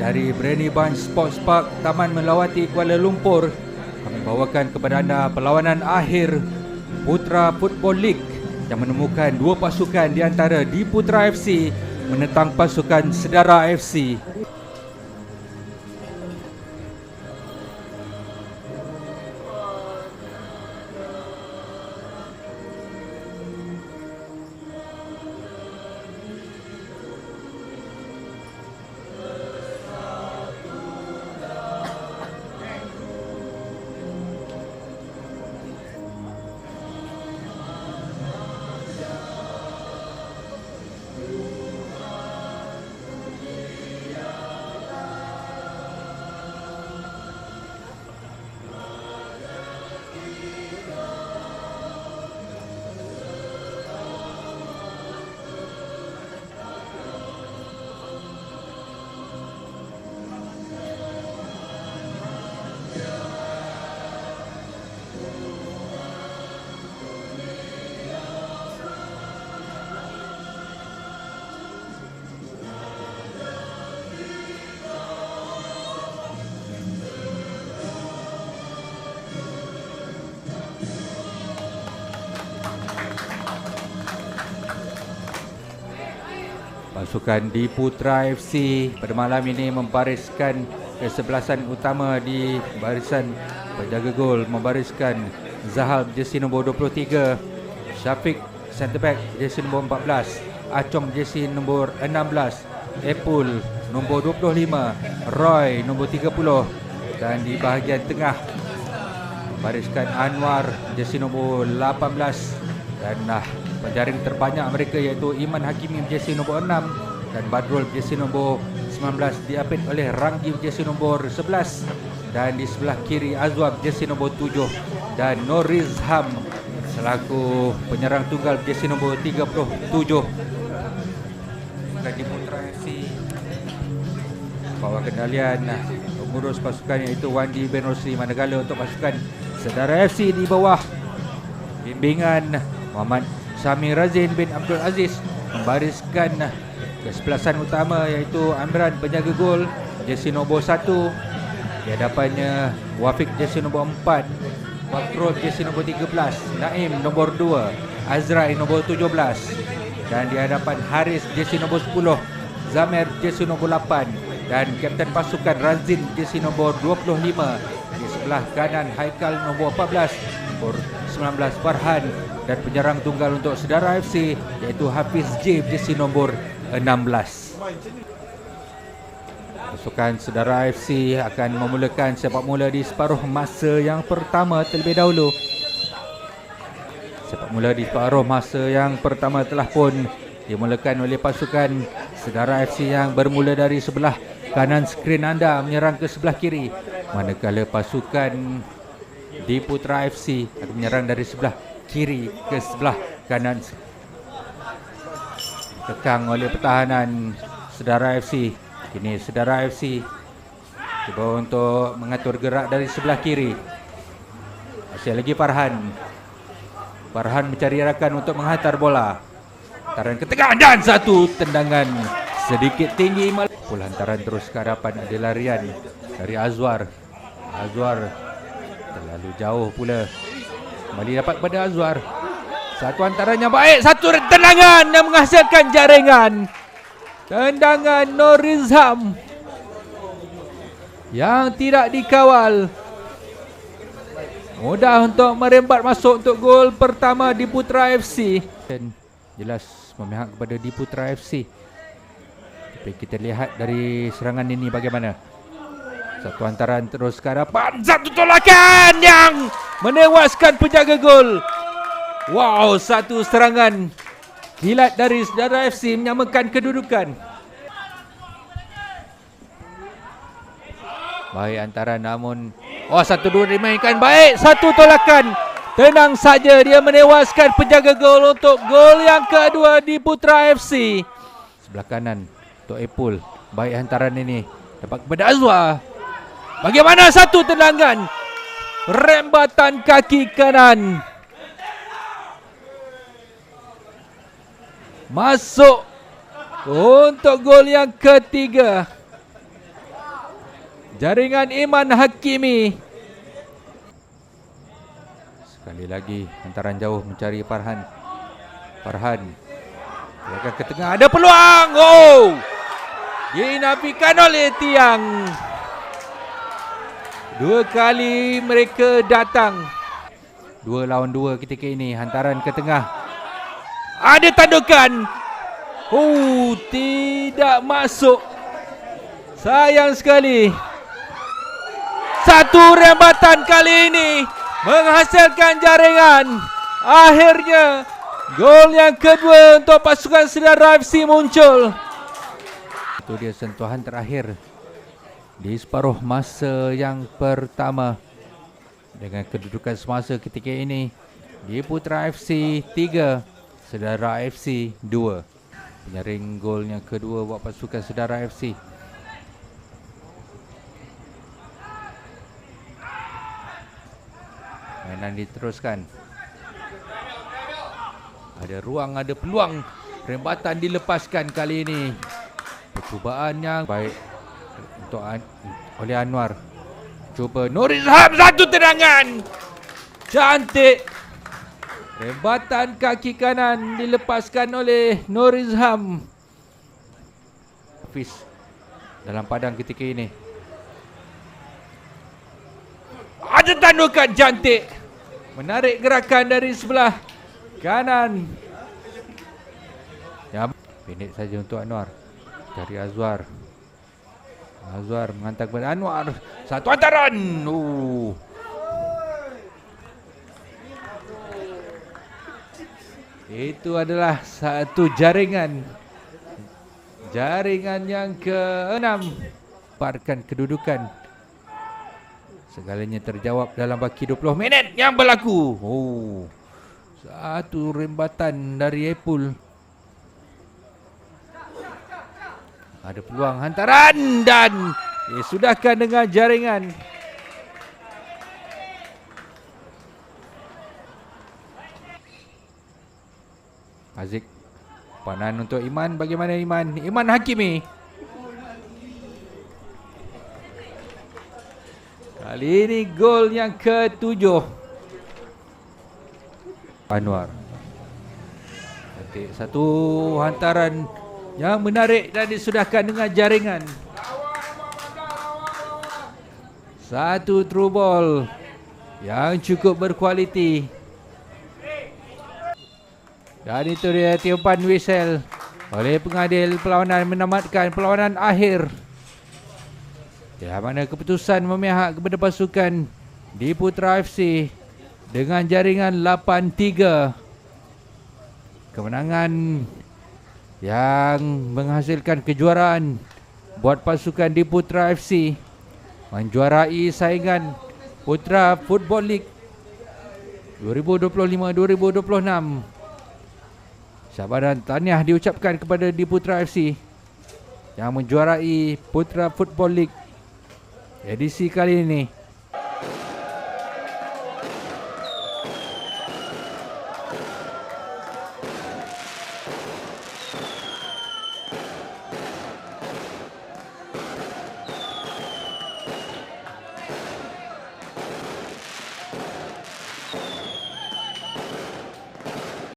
dari Brani Bunch Sports Park, Taman Melawati, Kuala Lumpur. Kami bawakan kepada anda perlawanan akhir Putra Football League yang menemukan dua pasukan di antara Diputra FC menentang pasukan Sedara FC. Pasukan Diputra FC pada malam ini membariskan kesebelasan utama di barisan penjaga gol, membariskan Zahal jersey nombor 23, Syafiq centre back jersey nombor 14, Acong jersey nombor 16, Epul nombor 25, Roy nombor 30, dan di bahagian tengah membariskan Anwar jersey nombor 18 dan penjaring terbanyak mereka iaitu Iman Hakimi jersey nombor 6 dan Badrul jersey nombor 19 diapit oleh Ranggi jersey nombor 11, dan di sebelah kiri Azwab jersey nombor 7 dan Norizham selaku penyerang tunggal jersey nombor 37. Diputra FC bawa kendalian pengurus pasukan iaitu Wandi bin Rosli, manakala untuk pasukan Sedara FC di bawah bimbingan Muhammad Syamir Razin bin Abdul Aziz membariskan kesebelasan utama iaitu Amran penjaga gol jersey nombor 1, di hadapannya Wafiq jersey nombor 4, Fakrul jersey nombor 13, Naim nombor 2, Azrai nombor 17, dan di hadapan Haris jersey nombor 10, Zamer jersey nombor 8 dan kapten pasukan Razin jersey nombor 25. Di sebelah kanan Haikal nombor 14, nombor 19 Farhan, dan penyerang tunggal untuk Sedara FC iaitu Hafiz J jersey nombor 16. Pasukan Sedara FC akan memulakan sepak mula di separuh masa yang pertama terlebih dahulu. Sepak mula di separuh masa yang pertama telah pun dimulakan oleh pasukan Sedara FC yang bermula dari sebelah kanan skrin anda menyerang ke sebelah kiri, manakala pasukan Diputra FC akan menyerang dari sebelah kiri ke sebelah kanan. Kekang oleh pertahanan Sedara FC. Kini Sedara FC cuba untuk mengatur gerak dari sebelah kiri. Masih lagi Farhan. Farhan mencari rakan untuk menghantar bola. Hantaran ke tengah dan satu tendangan sedikit tinggi. Pula hantaran terus ke hadapan, ada larian dari Azwar. Azwar terlalu jauh pula. Kembali dapat pada Azwar. Satu hantaran yang baik, satu tendangan yang menghasilkan jaringan. Tendangan Norizham yang tidak dikawal. Mudah untuk merembat masuk untuk gol pertama Diputra FC. Dan jelas memihak kepada Diputra FC. Tapi kita lihat dari serangan ini bagaimana. Satu hantaran terus ke hadapan, satu tolakan yang menewaskan penjaga gol. Wow, satu serangan kilat dari Sedara FC menyamakan kedudukan. Baik hantaran namun satu dua dimainkan baik, satu tolakan. Tenang saja dia menewaskan penjaga gol untuk gol yang kedua di Putra FC. Sebelah kanan untuk Epul. Baik hantaran ini dapat kepada Azwar. Bagaimana satu tendangan, rembatan kaki kanan. Masuk untuk gol yang ketiga. jaringan Iman Hakimi. Sekali lagi hantaran jauh mencari Farhan. Dia akan ke tengah, ada peluang. Oh, dinafikan oleh tiang. 2 kali mereka datang. 2 lawan 2 ketika ini. Hantaran ke tengah, ada tandukan. Oh, tidak masuk. Sayang sekali. Satu rembatan kali ini menghasilkan jaringan. Akhirnya gol yang kedua untuk pasukan Sedara FC muncul. Itu dia sentuhan terakhir di separuh masa yang pertama. Dengan kedudukan semasa ketika ini, di Putra FC 3, Sedara FC 2. Penyaring gol yang kedua buat pasukan Sedara FC. Mainan diteruskan. Ada ruang, ada peluang. Rembatan dilepaskan kali ini. Percubaan yang baik untuk oleh Anwar. Cuba Nurizham, satu tendangan. Cantik. Rembatan kaki kanan dilepaskan oleh Nurizham. Hafiz dalam padang ketika ini. Ada tandukan cantik. Menarik gerakan dari sebelah kanan. Ya, pendek saja untuk Anwar. Dari Azwar. Azwar menghantar kepada Anwar. Satu hantaran. Itu adalah satu jaringan. Jaringan yang ke-6. Parkan kedudukan. Segalanya terjawab dalam baki 20 minit yang berlaku. Satu rembatan dari Epul. Ada peluang hantaran dan disudahkan dengan jaringan. Aziz. Panan untuk Iman. Bagaimana Iman? Iman Hakimi. Kali ini gol yang ke-7. Anwar. Satu hantaran yang menarik dan disudahkan dengan jaringan. Satu through ball yang cukup berkualiti. Dan itu dia tiupan whistle oleh pengadil perlawanan menamatkan perlawanan akhir. Di mana keputusan memihak kepada pasukan di Putra FC dengan jaringan 8-3. Kemenangan yang menghasilkan kejuaraan buat pasukan di Putra FC menjuarai saingan Putra Football League 2025-2026. Syabas dan tahniah diucapkan kepada di Putra FC yang menjuarai Putra Football League edisi kali ini.